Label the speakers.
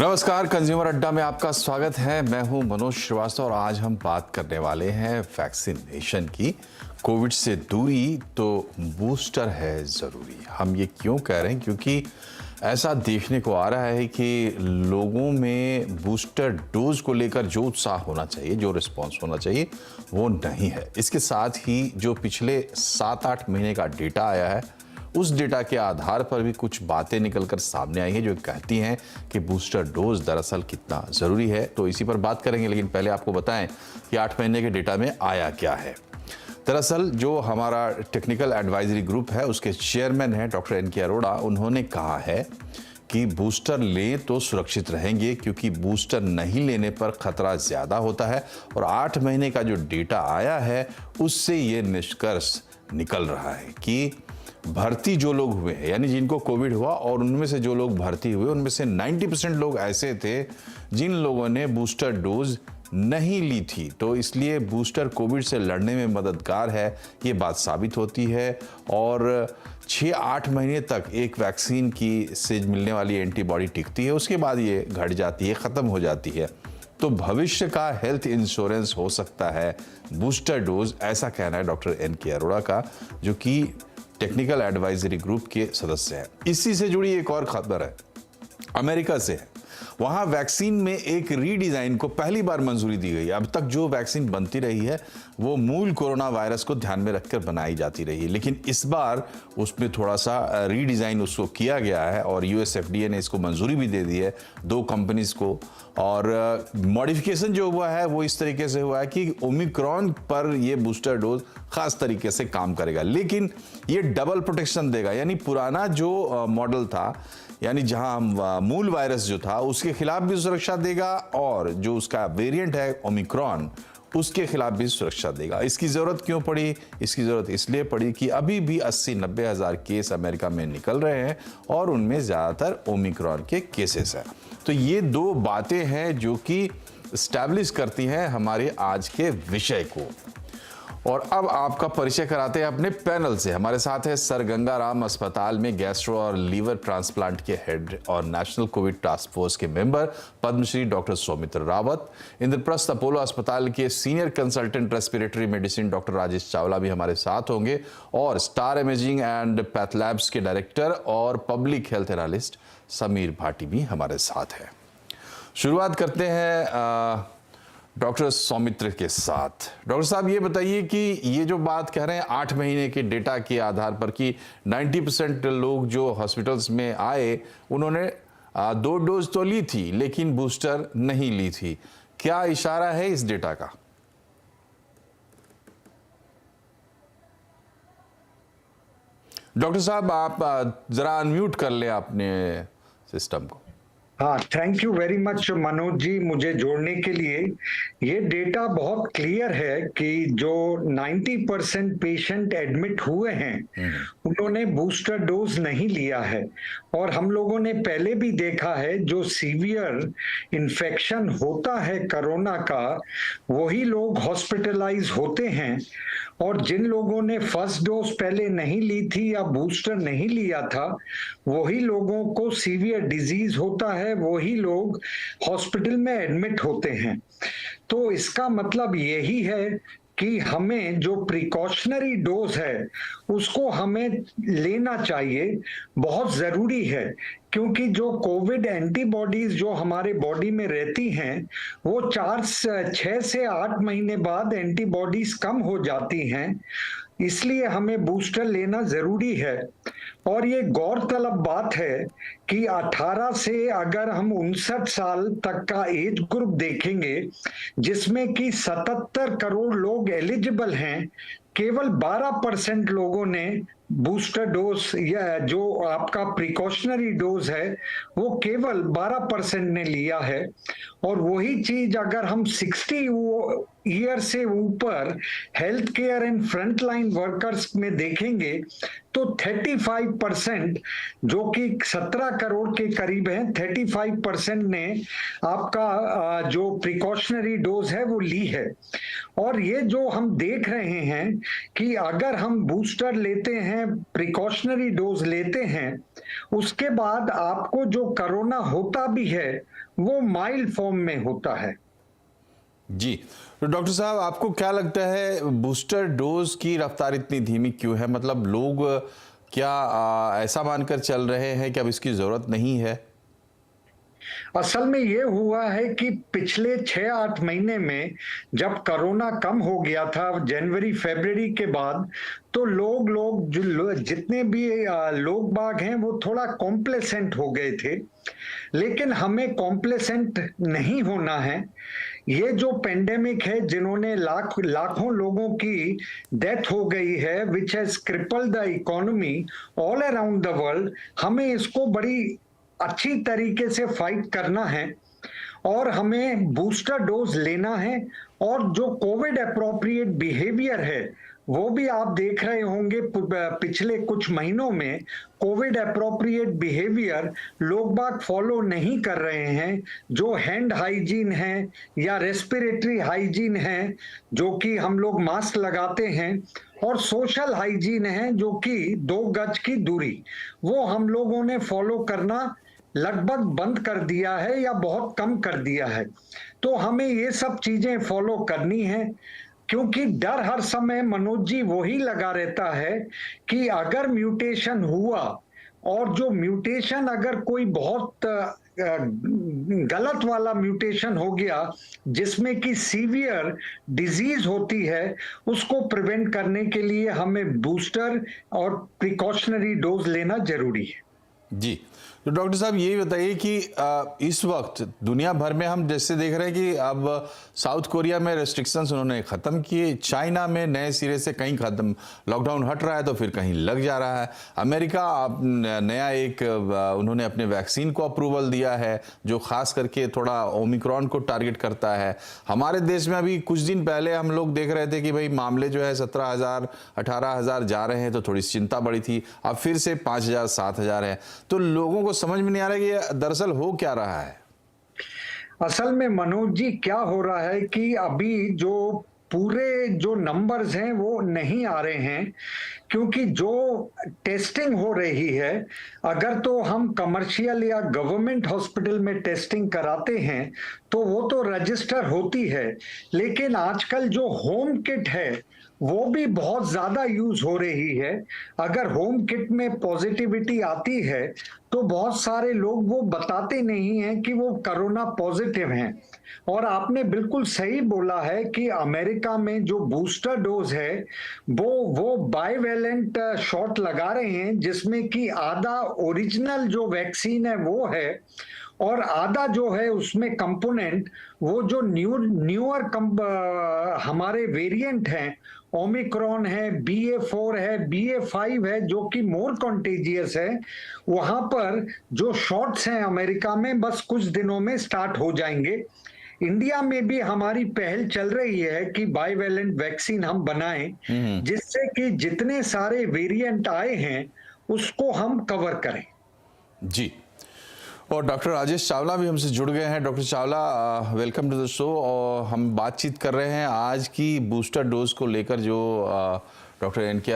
Speaker 1: नमस्कार, कंज्यूमर अड्डा में आपका स्वागत है। मैं हूं मनोज श्रीवास्तव और आज हम बात करने वाले हैं वैक्सीनेशन की। कोविड से दूरी तो बूस्टर है ज़रूरी। हम ये क्यों कह रहे हैं? क्योंकि ऐसा देखने को आ रहा है कि लोगों में बूस्टर डोज को लेकर जो उत्साह होना चाहिए, जो रिस्पॉन्स होना चाहिए, वो नहीं है। इसके साथ ही जो पिछले 7-8 महीने का डेटा आया है, उस डेटा के आधार पर भी कुछ बातें निकलकर सामने आई हैं जो कहती हैं कि बूस्टर डोज दरअसल कितना ज़रूरी है। तो इसी पर बात करेंगे, लेकिन पहले आपको बताएं कि 8 महीने के डेटा में आया क्या है। दरअसल जो हमारा टेक्निकल एडवाइजरी ग्रुप है, उसके चेयरमैन हैं डॉक्टर एन के अरोड़ा। उन्होंने कहा है कि बूस्टर लें तो सुरक्षित रहेंगे, क्योंकि बूस्टर नहीं लेने पर खतरा ज़्यादा होता है। और 8 महीने का जो डेटा आया है उससे ये निष्कर्ष निकल रहा है कि भर्ती जो लोग हुए हैं, यानी जिनको कोविड हुआ और उनमें से जो लोग भर्ती हुए, उनमें से 90% लोग ऐसे थे जिन लोगों ने बूस्टर डोज नहीं ली थी। तो इसलिए बूस्टर कोविड से लड़ने में मददगार है, ये बात साबित होती है। और 6-8 महीने तक एक वैक्सीन की से मिलने वाली एंटीबॉडी टिकती है, उसके बाद ये घट जाती है, ख़त्म हो जाती है। तो भविष्य का हेल्थ इंश्योरेंस हो सकता है बूस्टर डोज, ऐसा कहना है डॉक्टर एन के अरोड़ा का, जो कि टेक्निकल एडवाइजरी ग्रुप के सदस्य हैं। इसी से जुड़ी एक और खबर है, अमेरिका से है। वहां वैक्सीन में एक रीडिजाइन को पहली बार मंजूरी दी गई। अब तक जो वैक्सीन बनती रही है वो मूल कोरोना वायरस को ध्यान में रखकर बनाई जाती रही है, लेकिन इस बार उसमें थोड़ा सा रीडिजाइन उसको किया गया है और यूएस एफडीए ने इसको मंजूरी भी दे दी है 2 कंपनीज को। और मॉडिफिकेशन जो हुआ है वो इस तरीके से हुआ है कि ओमिक्रॉन पर ये बूस्टर डोज खास तरीके से काम करेगा, लेकिन ये डबल प्रोटेक्शन देगा। यानी पुराना जो मॉडल था, यानी जहां मूल वायरस जो था उसके खिलाफ भी सुरक्षा देगा, और जो उसका वेरिएंट है ओमिक्रॉन, उसके खिलाफ भी सुरक्षा देगा। इसकी जरूरत क्यों पड़ी? इसकी जरूरत इसलिए पड़ी कि अभी भी 80-90 हज़ार केस अमेरिका में निकल रहे हैं और उनमें ज्यादातर ओमिक्रॉन के केसेस हैं। तो ये 2 बातें हैं जो कि स्टैब्लिश करती हैं हमारे आज के विषय को। और अब आपका परिचय कराते हैं अपने पैनल से। हमारे साथ है सर गंगाराम अस्पताल में गैस्ट्रो और लीवर ट्रांसप्लांट के हेड और नेशनल कोविड टास्क फोर्स के member Padma Shri doctor Saumitra Rawat. Indraprastha Apollo अस्पताल के senior consultant respiratory medicine doctor Rajesh Chawla भी हमारे साथ होंगे, और स्टार इमेजिंग एंड पैथलैब्स के डायरेक्टर और public health analyst Sameer Bhati भी हमारे साथ है। शुरुआत करते हैं डॉक्टर सौमित्र के साथ। डॉक्टर साहब, ये बताइए कि ये जो बात कह रहे हैं 8 महीने के डेटा के आधार पर कि 90% लोग जो हॉस्पिटल्स में आए उन्होंने 2 डोज तो ली थी लेकिन बूस्टर नहीं ली थी, क्या इशारा है इस डेटा का? डॉक्टर साहब, आप जरा अनम्यूट कर लें अपने सिस्टम को।
Speaker 2: हाँ, thank you very much Manoj ji, मुझे जोड़ने के लिए। ये डेटा बहुत क्लियर है कि जो 90% पेशेंट एडमिट हुए हैं उन्होंने बूस्टर डोज नहीं लिया है। और हम लोगों ने पहले भी देखा है, जो सीवियर इन्फेक्शन होता है कोरोना का, वही लोग हॉस्पिटलाइज होते हैं। और जिन लोगों ने फर्स्ट डोज पहले नहीं ली थी या बूस्टर नहीं लिया था, वही लोगों को सीवियर डिजीज होता है, वही लोग हॉस्पिटल में एडमिट होते हैं। तो इसका मतलब यही है कि हमें जो प्रिकॉशनरी डोज है उसको हमें लेना चाहिए, बहुत जरूरी है। क्योंकि जो कोविड एंटीबॉडीज जो हमारे बॉडी में रहती हैं वो 6 से 8 महीने बाद एंटीबॉडीज कम हो जाती हैं, इसलिए हमें बूस्टर लेना जरूरी है। और ये गौरतलब बात है कि 18 से अगर हम 59 साल तक का एज ग्रुप देखेंगे, जिसमें कि 77 करोड़ लोग एलिजिबल हैं, केवल 12% लोगों ने बूस्टर डोज या जो आपका प्रिकॉशनरी डोज है वो केवल 12% ने लिया है। और वही चीज अगर हम 60 ईयर से ऊपर health care and frontline workers में देखेंगे तो 35%, जो कि 17 करोड़ के करीब है, 35% ने आपका जो प्रिकॉशनरी डोज है वो ली है। और ये जो हम देख रहे हैं कि अगर हम बूस्टर लेते हैं, प्रिकॉशनरी डोज लेते हैं, उसके बाद आपको जो कोरोना होता भी है वो माइल्ड फॉर्म में होता है।
Speaker 1: जी, तो डॉक्टर साहब आपको क्या लगता है बूस्टर डोज की रफ्तार इतनी धीमी क्यों है? मतलब लोग क्या ऐसा मानकर चल रहे हैं कि अब इसकी जरूरत नहीं है?
Speaker 2: असल में ये हुआ है कि पिछले 6-8 महीने में जब कोरोना कम हो गया था जनवरी फरवरी के बाद, तो जितने भी लोग बाग हैं वो थोड़ा कॉम्प्लेसेंट हो गए थे। लेकिन हमें कॉम्प्लेसेंट नहीं होना है। ये जो पेंडेमिक है जिन्होंने लाखों लोगों की डेथ हो गई है, which has cripple the economy all around the world, हमें इसको बड़ी अच्छी तरीके से फाइट करना है और हमें बूस्टर डोज लेना है। और जो कोविड अप्रोप्रिएट बिहेवियर है वो भी आप देख रहे होंगे पिछले कुछ महीनों में कोविड अप्रोप्रिएट बिहेवियर लोग बाग फॉलो नहीं कर रहे हैं। जो हैंड हाइजीन है या रेस्पिरेटरी हाइजीन है जो कि हम लोग मास्क लगाते हैं, और सोशल हाइजीन है जो कि 2 गज की दूरी, वो हम लोगों ने फॉलो करना लगभग बंद कर दिया है या बहुत कम कर दिया है। तो हमें ये सब चीजें फॉलो करनी है, क्योंकि डर हर समय मनोज जी वही लगा रहता है कि अगर म्यूटेशन हुआ, और जो म्यूटेशन अगर कोई बहुत गलत वाला म्यूटेशन हो गया जिसमें कि सीवियर डिजीज होती है, उसको प्रिवेंट करने के लिए हमें बूस्टर और प्रिकॉशनरी डोज लेना जरूरी है।
Speaker 1: जी, तो डॉक्टर साहब ये बताइए कि इस वक्त दुनिया भर में हम जैसे देख रहे हैं कि अब साउथ कोरिया में रेस्ट्रिक्शंस उन्होंने ख़त्म किए, चाइना में नए सिरे से कहीं ख़त्म लॉकडाउन हट रहा है तो फिर कहीं लग जा रहा है, अमेरिका नया एक उन्होंने अपने वैक्सीन को अप्रूवल दिया है जो ख़ास करके थोड़ा ओमिक्रॉन को टारगेट करता है। हमारे देश में अभी कुछ दिन पहले हम लोग देख रहे थे कि भाई मामले जो है 17,000 18,000 जा रहे हैं तो थोड़ी चिंता बढ़ी थी, अब फिर से 5,000 7,000 है। तो लोगों को समझ में नहीं आ रहा कि ये दरअसल हो क्या रहा है।
Speaker 2: असल में मनोज जी क्या हो रहा है कि अभी जो नंबर्स हैं वो नहीं आ रहे हैं, क्योंकि जो टेस्टिंग हो रही है, अगर तो हम कमर्शियल या गवर्नमेंट हॉस्पिटल में टेस्टिंग कराते हैं तो वो तो रजिस्टर होती है, लेकिन आजकल जो होम किट है वो भी बहुत ज्यादा यूज हो रही है। अगर होम किट में पॉजिटिविटी आती है तो बहुत सारे लोग वो बताते नहीं हैं कि वो कोरोना पॉजिटिव हैं। और आपने बिल्कुल सही बोला है कि अमेरिका में जो बूस्टर डोज है वो बाइवेलेंट शॉट लगा रहे हैं, जिसमें कि आधा ओरिजिनल जो वैक्सीन है वो है और आधा जो है उसमें कंपोनेंट वो जो न्यूअर हमारे वेरिएंट हैं, ओमिक्रॉन है, BA.4 है, BA.5 है जो कि मोर कॉन्टेजियस है, वहां पर जो शॉट्स हैं अमेरिका में बस कुछ दिनों में स्टार्ट हो जाएंगे। इंडिया में भी हमारी पहल चल रही है कि बाइवेलेंट वैक्सीन हम बनाएं जिससे कि जितने सारे वेरिएंट आए हैं उसको हम कवर करें।
Speaker 1: जी, और डॉक्टर राजेश चावला भी हमसे जुड़ गए हैं। Doctor Chawla, welcome to the show. और हम बातचीत कर रहे हैं आज की बूस्टर डोज को लेकर जो डॉक्टर NK